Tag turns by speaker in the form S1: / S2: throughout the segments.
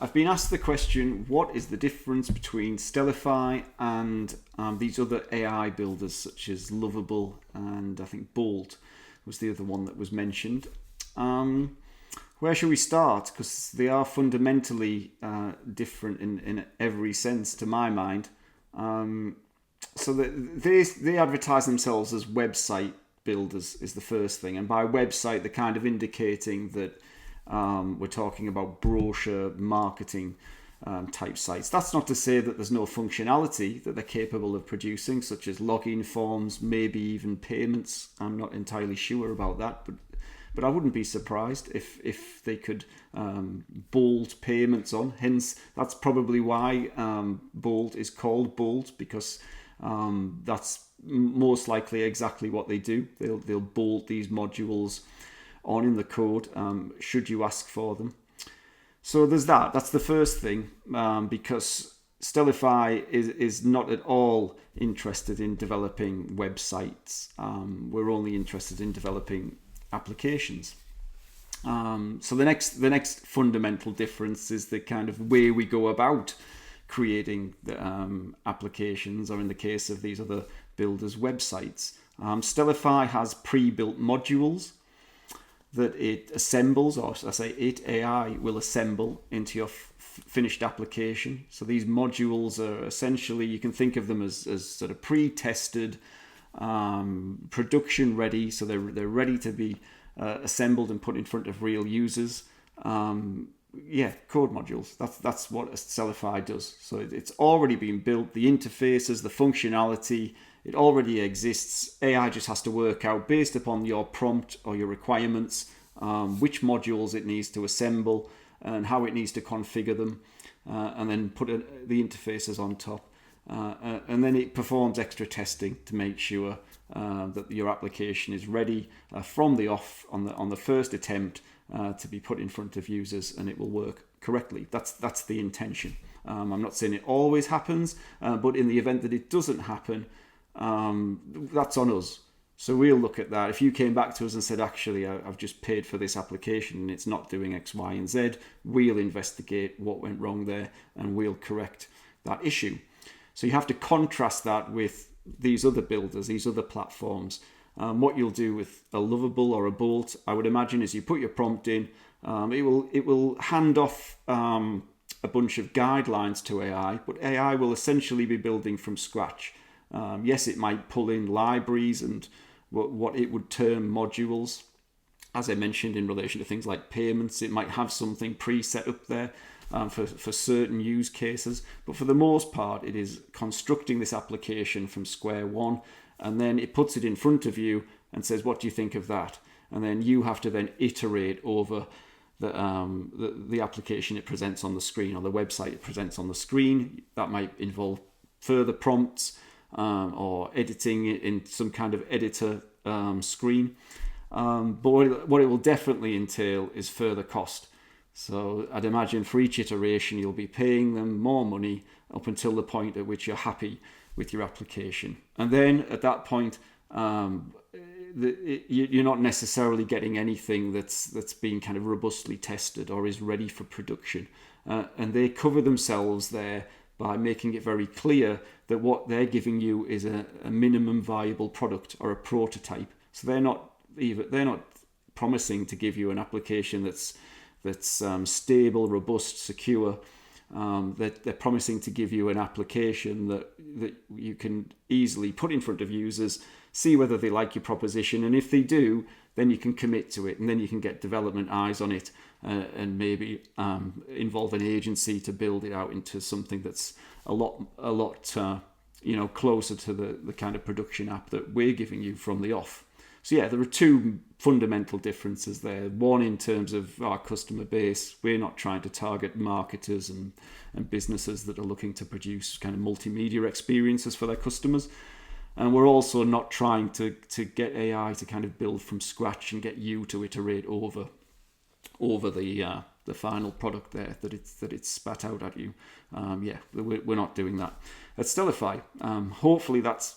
S1: I've been asked the question, what is the difference between Stellify and these other AI builders such as Lovable and I think Bolt was the other one that was mentioned. Where should we start? Because they are fundamentally different in every sense to my mind. So they advertise themselves as website builders is the first thing. And by website, they're kind of indicating that we're talking about brochure marketing type sites. That's not to say that there's no functionality that they're capable of producing, such as login forms, maybe even payments. I'm not entirely sure about that, but I wouldn't be surprised if they could bolt payments on. Hence, that's probably why Bolt is called Bolt, because that's most likely exactly what they do. They'll bolt these modules on in the code should you ask for them. So there's that. That's the first thing, because Stellify is not at all interested in developing websites. We're only interested in developing applications. So the next fundamental difference is the kind of way we go about creating the applications, or in the case of these other builders, websites. Stellify has pre-built modules that it assembles, or I say it, AI, will assemble into your finished application. So these modules are essentially, you can think of them as sort of pre-tested, production ready, so they're ready to be assembled and put in front of real users. Code modules. That's what Stellify does. So it's already been built, the interfaces, the functionality, it already exists. AI just has to work out, based upon your prompt or your requirements, which modules it needs to assemble and how it needs to configure them, and then put the interfaces on top. And then it performs extra testing to make sure that your application is ready from the off on the first attempt to be put in front of users, and it will work correctly. That's the intention. I'm not saying it always happens, but in the event that it doesn't happen, that's on us. So we'll look at that. If you came back to us and said, actually, I've just paid for this application and it's not doing X, Y, and Z, we'll investigate what went wrong there and we'll correct that issue. So you have to contrast that with these other builders, these other platforms. What you'll do with a Lovable or a Bolt, I would imagine, is you put your prompt in, it will hand off a bunch of guidelines to AI, but AI will essentially be building from scratch. Yes, it might pull in libraries and what it would term modules. As I mentioned, in relation to things like payments, it might have something pre-set up there for certain use cases. But for the most part, it is constructing this application from square one, and then it puts it in front of you and says, what do you think of that? And then you have to then iterate over the application it presents on the screen, or the website it presents on the screen. That might involve further prompts, or editing it in some kind of editor screen. But what it will definitely entail is further cost. So I'd imagine for each iteration you'll be paying them more money up until the point at which you're happy with your application. And then at that point, you're not necessarily getting anything that's being kind of robustly tested or is ready for production. And they cover themselves there by making it very clear that what they're giving you is a minimum viable product or a prototype. So they're not promising to give you an application that's stable, robust, secure. They're promising to give you an application that you can easily put in front of users, see whether they like your proposition, and if they do, then you can commit to it, and then you can get development eyes on it, and maybe involve an agency to build it out into something that's a lot closer to the kind of production app that we're giving you from the off. So yeah, there are two fundamental differences there. One, in terms of our customer base, we're not trying to target marketers and businesses that are looking to produce kind of multimedia experiences for their customers. And we're also not trying to get AI to kind of build from scratch and get you to iterate over the final product there that it's spat out at you. We're not doing that at Stellify. Hopefully that's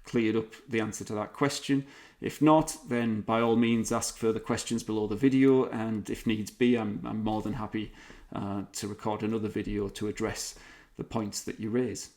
S1: cleared up the answer to that question. If not, then by all means ask further questions below the video, and if needs be, I'm more than happy to record another video to address the points that you raise.